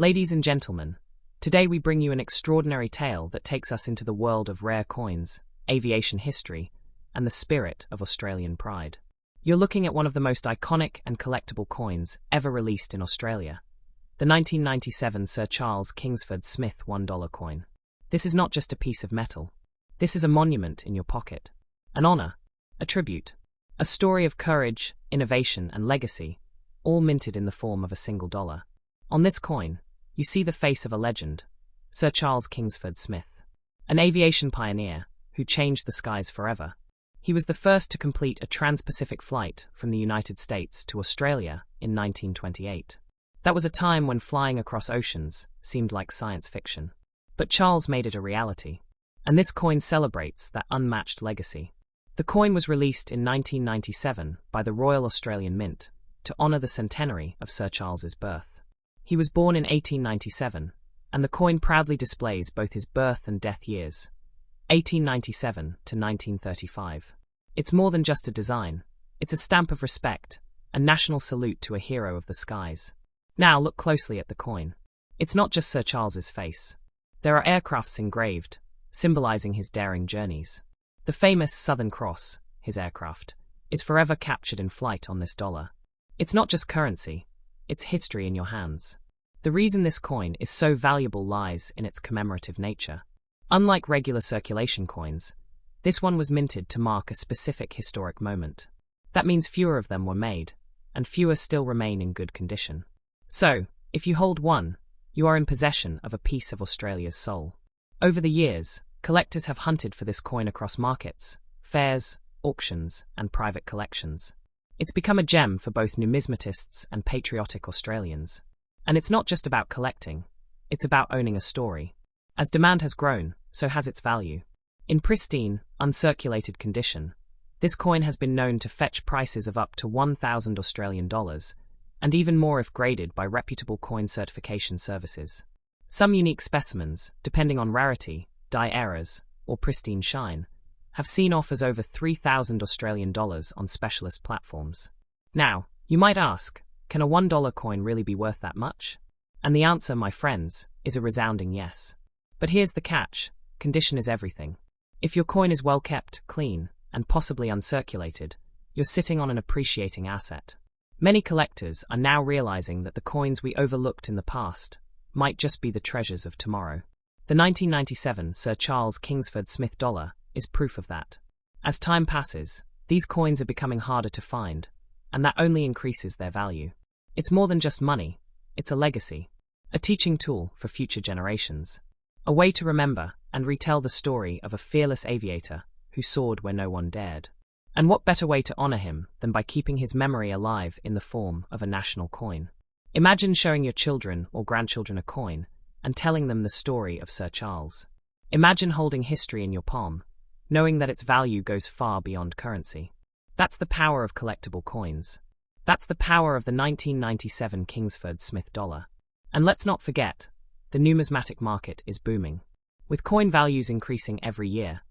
Ladies and gentlemen, today we bring you an extraordinary tale that takes us into the world of rare coins, aviation history, and the spirit of Australian pride. You're looking at one of the most iconic and collectible coins ever released in Australia, the 1997 Sir Charles Kingsford Smith $1 coin. This is not just a piece of metal. This is a monument in your pocket, an honor, a tribute, a story of courage, innovation, and legacy, all minted in the form of a single dollar. On this coin, you see the face of a legend, Sir Charles Kingsford Smith, an aviation pioneer who changed the skies forever. He was the first to complete a trans-Pacific flight from the United States to Australia in 1928. That was a time when flying across oceans seemed like science fiction. But Charles made it a reality, and this coin celebrates that unmatched legacy. The coin was released in 1997 by the Royal Australian Mint to honour the centenary of Sir Charles's birth. He was born in 1897, and the coin proudly displays both his birth and death years, 1897 to 1935. It's more than just a design, it's a stamp of respect, a national salute to a hero of the skies. Now look closely at the coin. It's not just Sir Charles's face. There are aircrafts engraved, symbolizing his daring journeys. The famous Southern Cross, his aircraft, is forever captured in flight on this dollar. It's not just currency, it's history in your hands. The reason this coin is so valuable lies in its commemorative nature. Unlike regular circulation coins, this one was minted to mark a specific historic moment. That means fewer of them were made, and fewer still remain in good condition. So, if you hold one, you are in possession of a piece of Australia's soul. Over the years, collectors have hunted for this coin across markets, fairs, auctions, and private collections. It's become a gem for both numismatists and patriotic Australians. And it's not just about collecting, it's about owning a story. As demand has grown, so has its value. In pristine, uncirculated condition, this coin has been known to fetch prices of up to 1,000 Australian dollars, and even more if graded by reputable coin certification services. Some unique specimens, depending on rarity, die errors, or pristine shine, have seen offers over 3,000 Australian dollars on specialist platforms. Now, you might ask, can a $1 coin really be worth that much? And the answer, my friends, is a resounding yes. But here's the catch: condition is everything. If your coin is well kept, clean, and possibly uncirculated, you're sitting on an appreciating asset. Many collectors are now realizing that the coins we overlooked in the past might just be the treasures of tomorrow. The 1997 Sir Charles Kingsford Smith dollar is proof of that. As time passes, these coins are becoming harder to find, and that only increases their value. It's more than just money, it's a legacy, a teaching tool for future generations, a way to remember and retell the story of a fearless aviator who soared where no one dared. And what better way to honor him than by keeping his memory alive in the form of a national coin? Imagine showing your children or grandchildren a coin and telling them the story of Sir Charles. Imagine holding history in your palm, knowing that its value goes far beyond currency. That's the power of collectible coins. That's the power of the 1997 Kingsford Smith dollar. And let's not forget, the numismatic market is booming. With coin values increasing every year,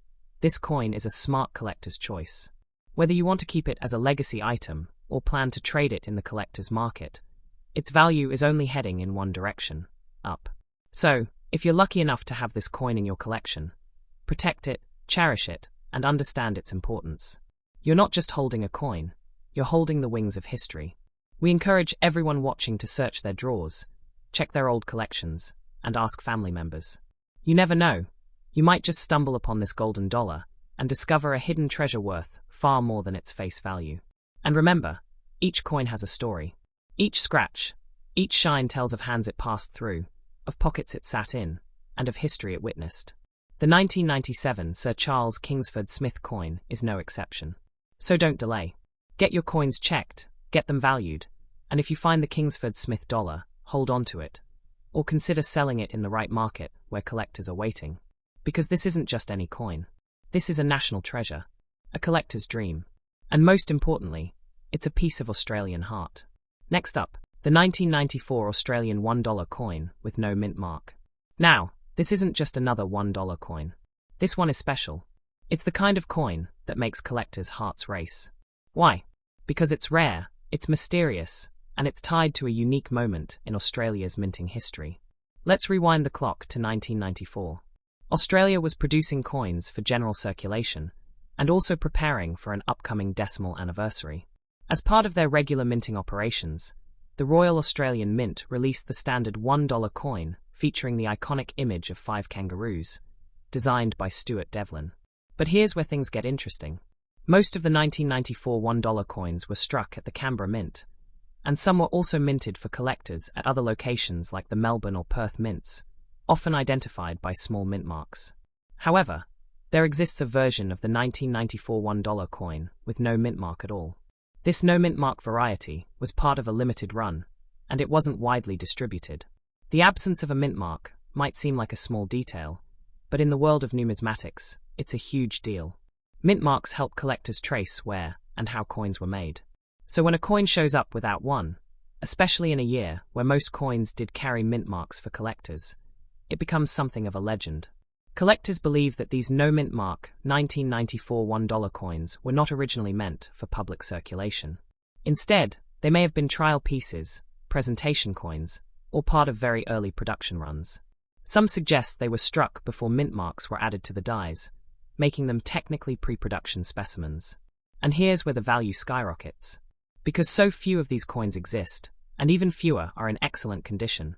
this coin is a smart collector's choice. Whether you want to keep it as a legacy item or plan to trade it in the collector's market, its value is only heading in one direction, up. So, if you're lucky enough to have this coin in your collection, protect it, cherish it, and understand its importance. You're not just holding a coin, you're holding the wings of history. We encourage everyone watching to search their drawers, check their old collections, and ask family members. You never know, you might just stumble upon this golden dollar and discover a hidden treasure worth far more than its face value. And remember, each coin has a story. Each scratch, each shine tells of hands it passed through, of pockets it sat in, and of history it witnessed. The 1997 Sir Charles Kingsford Smith coin is no exception. So don't delay. Get your coins checked, get them valued, and if you find the Kingsford Smith dollar, hold on to it, or consider selling it in the right market where collectors are waiting. Because this isn't just any coin. This is a national treasure, a collector's dream, and most importantly, it's a piece of Australian heart. Next up, the 1994 Australian $1 coin with no mint mark. Now, this isn't just another $1 coin. This one is special. It's the kind of coin that makes collectors' hearts race. Why? Because it's rare, it's mysterious, and it's tied to a unique moment in Australia's minting history. Let's rewind the clock to 1994. Australia was producing coins for general circulation and also preparing for an upcoming decimal anniversary. As part of their regular minting operations, the Royal Australian Mint released the standard $1 coin featuring the iconic image of 5 kangaroos, designed by Stuart Devlin. But here's where things get interesting. Most of the 1994 $1 coins were struck at the Canberra Mint, and some were also minted for collectors at other locations like the Melbourne or Perth mints, often identified by small mint marks. However, there exists a version of the 1994 $1 coin with no mint mark at all. This no mint mark variety was part of a limited run, and it wasn't widely distributed. The absence of a mint mark might seem like a small detail, but in the world of numismatics, it's a huge deal. Mint marks help collectors trace where and how coins were made. So when a coin shows up without one, especially in a year where most coins did carry mint marks for collectors, it becomes something of a legend. Collectors believe that these no mint mark 1994 $1 coins were not originally meant for public circulation. Instead, they may have been trial pieces, presentation coins, or part of very early production runs. Some suggest they were struck before mint marks were added to the dies, making them technically pre-production specimens. And here's where the value skyrockets. Because so few of these coins exist, and even fewer are in excellent condition,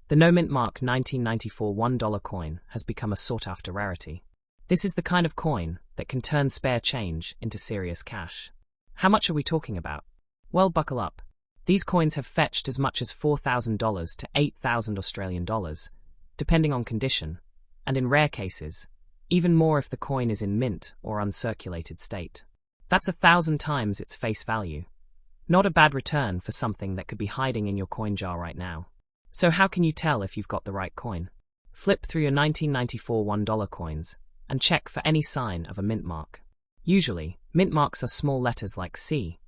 the no mint mark 1994 $1 coin has become a sought-after rarity. This is the kind of coin that can turn spare change into serious cash. How much are we talking about? Well, buckle up. These coins have fetched as much as $4,000 to $8,000 Australian dollars, depending on condition, and in rare cases, even more if the coin is in mint or uncirculated state. That's 1,000 times its face value. Not a bad return for something that could be hiding in your coin jar right now. So how can you tell if you've got the right coin? Flip through your 1994 $1 coins and check for any sign of a mint mark. Usually, mint marks are small letters like C,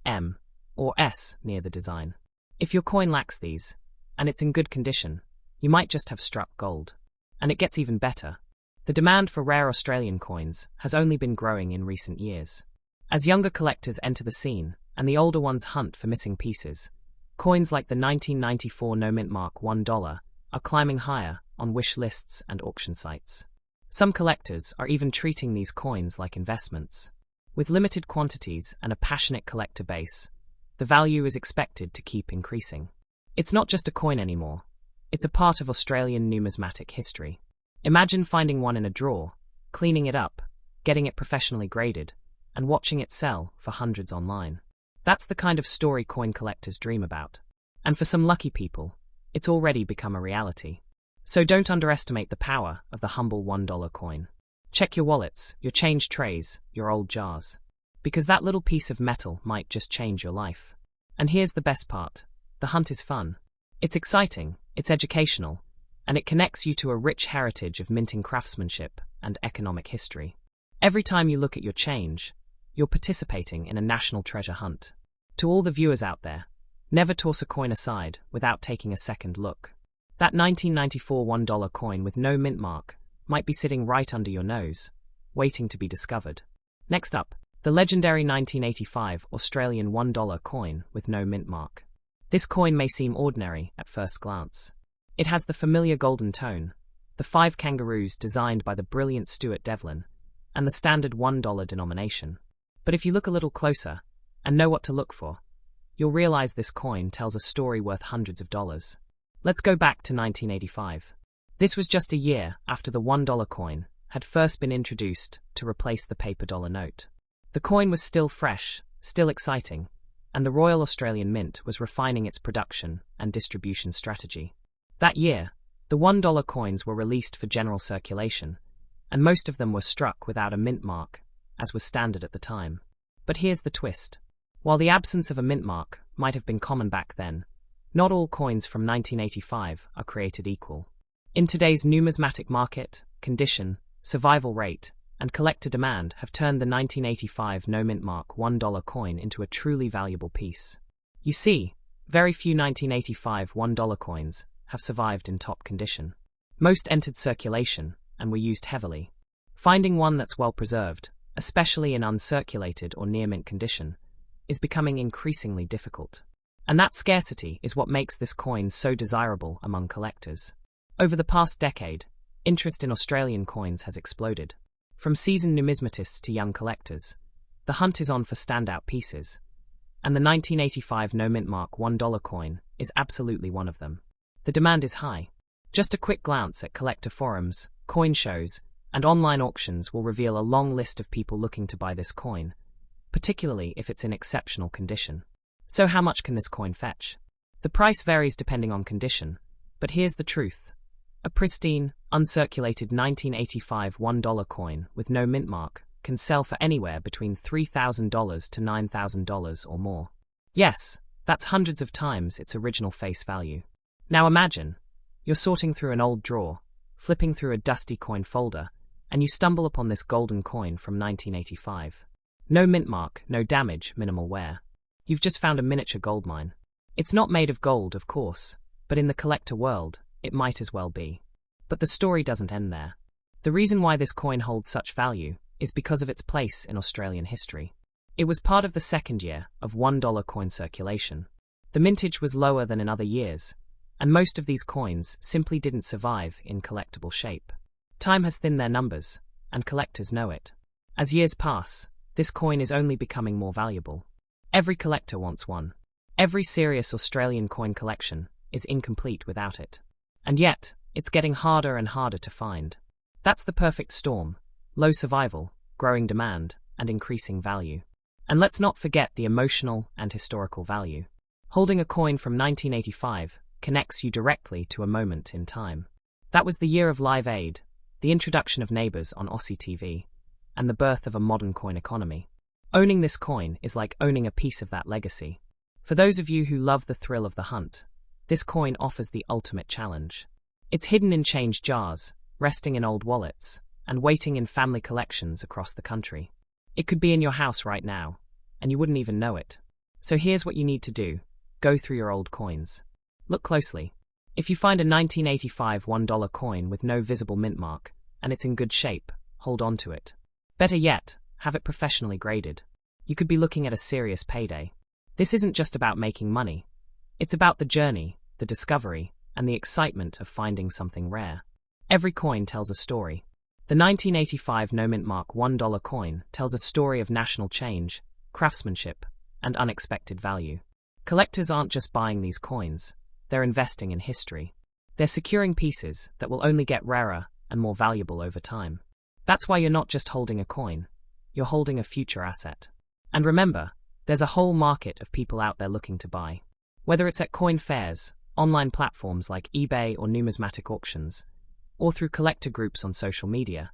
M, or S near the design. If your coin lacks these, and it's in good condition, you might just have struck gold. And it gets even better. The demand for rare Australian coins has only been growing in recent years. As younger collectors enter the scene, and the older ones hunt for missing pieces, coins like the 1994 no mint mark $1 are climbing higher on wish lists and auction sites. Some collectors are even treating these coins like investments. With limited quantities and a passionate collector base, the value is expected to keep increasing. It's not just a coin anymore. It's a part of Australian numismatic history. Imagine finding one in a drawer, cleaning it up, getting it professionally graded, and watching it sell for hundreds online. That's the kind of story coin collectors dream about. And for some lucky people, it's already become a reality. So don't underestimate the power of the humble $1 coin. Check your wallets, your change trays, your old jars. Because that little piece of metal might just change your life. And here's the best part. The hunt is fun. It's exciting, it's educational, and it connects you to a rich heritage of minting craftsmanship and economic history. Every time you look at your change, you're participating in a national treasure hunt. To all the viewers out there, never toss a coin aside without taking a second look. That 1994 $1 coin with no mint mark might be sitting right under your nose, waiting to be discovered. Next up, the legendary 1985 Australian $1 coin with no mint mark. This coin may seem ordinary at first glance. It has the familiar golden tone, the 5 kangaroos designed by the brilliant Stuart Devlin, and the standard $1 denomination. But if you look a little closer, and know what to look for, you'll realize this coin tells a story worth hundreds of dollars. Let's go back to 1985. This was just a year after the $1 coin had first been introduced to replace the paper dollar note. The coin was still fresh, still exciting, and the Royal Australian Mint was refining its production and distribution strategy. That year, the $1 coins were released for general circulation, and most of them were struck without a mint mark, as was standard at the time. But here's the twist. While the absence of a mint mark might have been common back then, not all coins from 1985 are created equal. In today's numismatic market, condition, survival rate, and collector demand have turned the 1985 no mint mark $1 coin into a truly valuable piece. You see, very few 1985 $1 coins have survived in top condition. Most entered circulation and were used heavily. Finding one that's well preserved, especially in uncirculated or near mint condition, is becoming increasingly difficult. And that scarcity is what makes this coin so desirable among collectors. Over the past decade, interest in Australian coins has exploded. From seasoned numismatists to young collectors, the hunt is on for standout pieces. And the 1985 no-mint mark $1 coin is absolutely one of them. The demand is high. Just a quick glance at collector forums, coin shows, and online auctions will reveal a long list of people looking to buy this coin, particularly if it's in exceptional condition. So how much can this coin fetch? The price varies depending on condition, but here's the truth. A pristine, uncirculated 1985 $1 coin with no mint mark can sell for anywhere between $3,000 to $9,000 or more. Yes, that's hundreds of times its original face value. Now imagine, you're sorting through an old drawer, flipping through a dusty coin folder, and you stumble upon this golden coin from 1985. No mint mark, no damage, minimal wear. You've just found a miniature gold mine. It's not made of gold, of course, but in the collector world, it might as well be. But the story doesn't end there. The reason why this coin holds such value is because of its place in Australian history. It was part of the second year of $1 coin circulation. The mintage was lower than in other years, and most of these coins simply didn't survive in collectible shape. Time has thinned their numbers, and collectors know it. As years pass, this coin is only becoming more valuable. Every collector wants one. Every serious Australian coin collection is incomplete without it. And yet, it's getting harder and harder to find. That's the perfect storm: low survival, growing demand, and increasing value. And let's not forget the emotional and historical value. Holding a coin from 1985 connects you directly to a moment in time. That was the year of Live Aid, the introduction of Neighbours on Aussie TV, and the birth of a modern coin economy. Owning this coin is like owning a piece of that legacy. For those of you who love the thrill of the hunt, this coin offers the ultimate challenge. It's hidden in change jars, resting in old wallets, and waiting in family collections across the country. It could be in your house right now, and you wouldn't even know it. So here's what you need to do. Go through your old coins. Look closely. If you find a 1985 $1 coin with no visible mint mark, and it's in good shape, hold on to it. Better yet, have it professionally graded. You could be looking at a serious payday. This isn't just about making money. It's about the journey, the discovery, and the excitement of finding something rare. Every coin tells a story. The 1985 no-mint mark $1 coin tells a story of national change, craftsmanship, and unexpected value. Collectors aren't just buying these coins, they're investing in history. They're securing pieces that will only get rarer and more valuable over time. That's why you're not just holding a coin, you're holding a future asset. And remember, there's a whole market of people out there looking to buy. Whether it's at coin fairs, online platforms like eBay or numismatic auctions, or through collector groups on social media,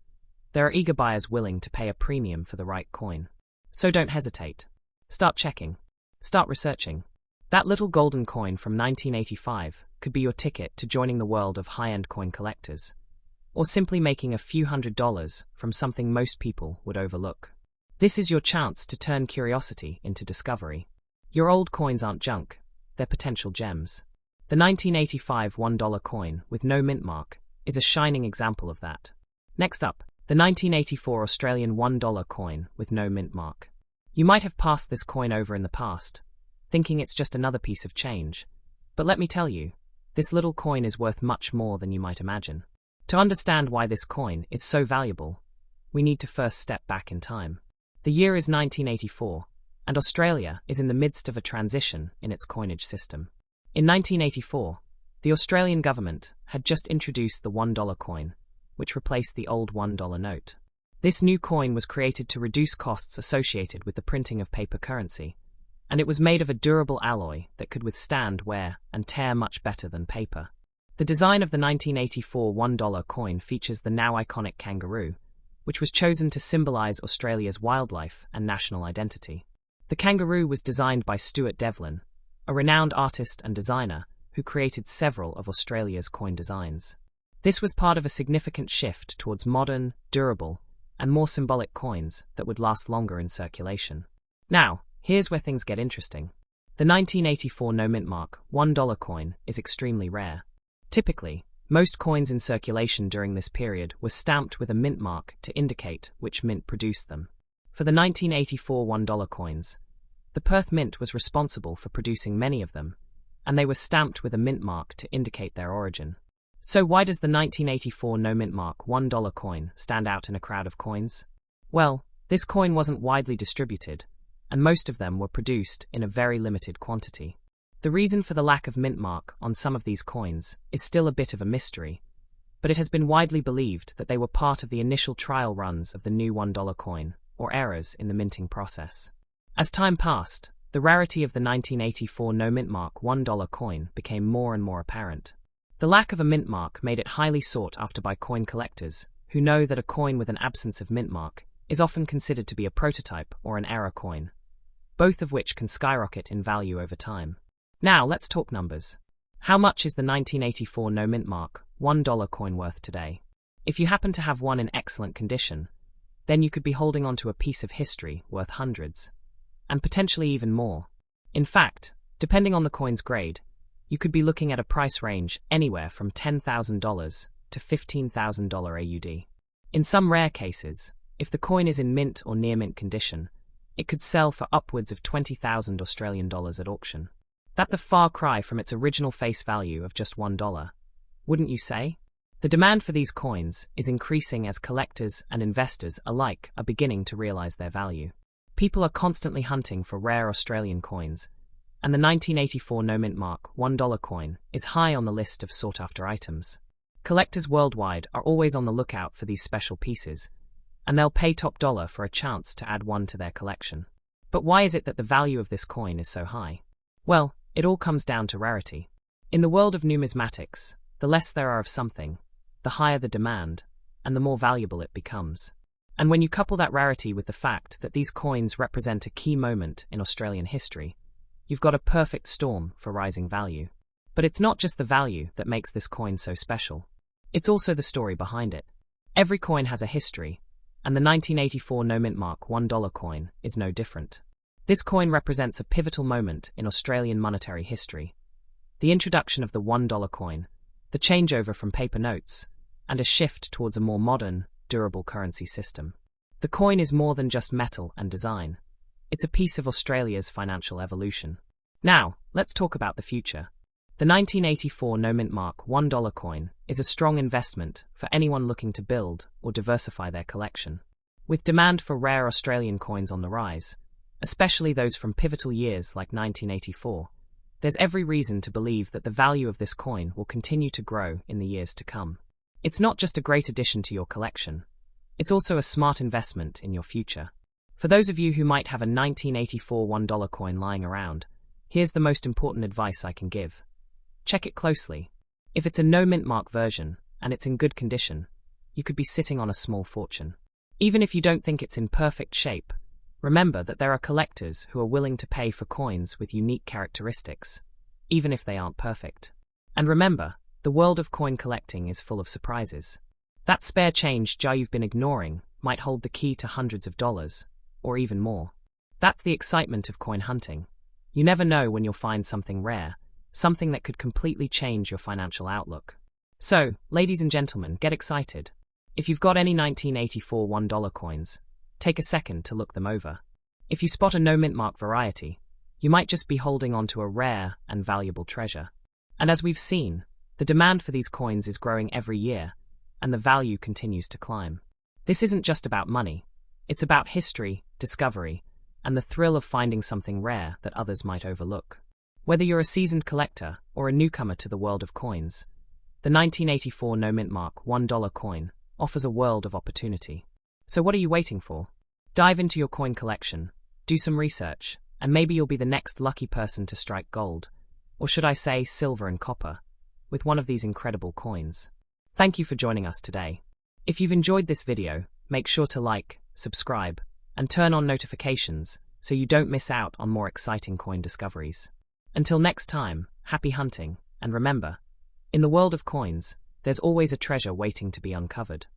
there are eager buyers willing to pay a premium for the right coin. So don't hesitate. Start checking. Start researching. That little golden coin from 1985 could be your ticket to joining the world of high-end coin collectors, or simply making a few $100s from something most people would overlook. This is your chance to turn curiosity into discovery. Your old coins aren't junk, they're potential gems. The 1985 $1 coin with no mint mark is a shining example of that. Next up, the 1984 Australian $1 coin with no mint mark. You might have passed this coin over in the past, thinking it's just another piece of change. But let me tell you, this little coin is worth much more than you might imagine. To understand why this coin is so valuable, we need to first step back in time. The year is 1984, and Australia is in the midst of a transition in its coinage system. In 1984, the Australian government had just introduced the $1 coin, which replaced the old $1 note. This new coin was created to reduce costs associated with the printing of paper currency, and it was made of a durable alloy that could withstand wear and tear much better than paper. The design of the 1984 $1 coin features the now iconic kangaroo, which was chosen to symbolize Australia's wildlife and national identity. The kangaroo was designed by Stuart Devlin, a renowned artist and designer who created several of Australia's coin designs. This was part of a significant shift towards modern, durable, and more symbolic coins that would last longer in circulation. Now, here's where things get interesting. The 1984 no-mint mark $1 coin is extremely rare. Typically, most coins in circulation during this period were stamped with a mint mark to indicate which mint produced them. For the 1984 $1 coins, The Perth Mint was responsible for producing many of them, and they were stamped with a mint mark to indicate their origin. So why does the 1984 no mint mark $1 coin stand out in a crowd of coins? Well, this coin wasn't widely distributed, and most of them were produced in a very limited quantity. The reason for the lack of mint mark on some of these coins is still a bit of a mystery, but it has been widely believed that they were part of the initial trial runs of the new $1 coin, or errors in the minting process. As time passed, the rarity of the 1984 no mint mark $1 coin became more and more apparent. The lack of a mint mark made it highly sought after by coin collectors, who know that a coin with an absence of mint mark is often considered to be a prototype or an error coin, both of which can skyrocket in value over time. Now let's talk numbers. How much is the 1984 no mint mark $1 coin worth today? If you happen to have one in excellent condition, then you could be holding onto a piece of history worth hundreds, and potentially even more. In fact, depending on the coin's grade, you could be looking at a price range anywhere from $10,000 to $15,000 AUD. In some rare cases, if the coin is in mint or near mint condition, it could sell for upwards of 20,000 Australian dollars at auction. That's a far cry from its original face value of just $1, wouldn't you say? The demand for these coins is increasing as collectors and investors alike are beginning to realize their value. People are constantly hunting for rare Australian coins, and the 1984 no mint mark $1 coin is high on the list of sought-after items. Collectors worldwide are always on the lookout for these special pieces, and they'll pay top dollar for a chance to add one to their collection. But why is it that the value of this coin is so high? Well, it all comes down to rarity. In the world of numismatics, the less there are of something, the higher the demand, and the more valuable it becomes. And when you couple that rarity with the fact that these coins represent a key moment in Australian history, you've got a perfect storm for rising value. But it's not just the value that makes this coin so special. It's also the story behind it. Every coin has a history, and the 1984 no mint mark $1 coin is no different. This coin represents a pivotal moment in Australian monetary history. The introduction of the $1 coin, the changeover from paper notes, and a shift towards a more modern, durable currency system. The coin is more than just metal and design. It's a piece of Australia's financial evolution. Now, let's talk about the future. The 1984 no mint mark $1 coin is a strong investment for anyone looking to build or diversify their collection. With demand for rare Australian coins on the rise, especially those from pivotal years like 1984, there's every reason to believe that the value of this coin will continue to grow in the years to come. It's not just a great addition to your collection, it's also a smart investment in your future. For those of you who might have a 1984 $1 coin lying around, here's the most important advice I can give. Check it closely. If it's a no mint mark version, and it's in good condition, you could be sitting on a small fortune. Even if you don't think it's in perfect shape, remember that there are collectors who are willing to pay for coins with unique characteristics, even if they aren't perfect. And remember, the world of coin collecting is full of surprises. That spare change jar you've been ignoring might hold the key to hundreds of dollars, or even more. That's the excitement of coin hunting. You never know when you'll find something rare, something that could completely change your financial outlook. So, ladies and gentlemen, get excited. If you've got any 1984 $1 coins, take a second to look them over. If you spot a no mint mark variety, you might just be holding on to a rare and valuable treasure. And as we've seen, the demand for these coins is growing every year, and the value continues to climb. This isn't just about money. It's about history, discovery, and the thrill of finding something rare that others might overlook. Whether you're a seasoned collector or a newcomer to the world of coins, the 1984 no mint mark $1 coin offers a world of opportunity. So what are you waiting for? Dive into your coin collection, do some research, and maybe you'll be the next lucky person to strike gold, or should I say silver and copper, with one of these incredible coins. Thank you for joining us today. If you've enjoyed this video, make sure to like, subscribe, and turn on notifications so you don't miss out on more exciting coin discoveries. Until next time, happy hunting, and remember, in the world of coins, there's always a treasure waiting to be uncovered.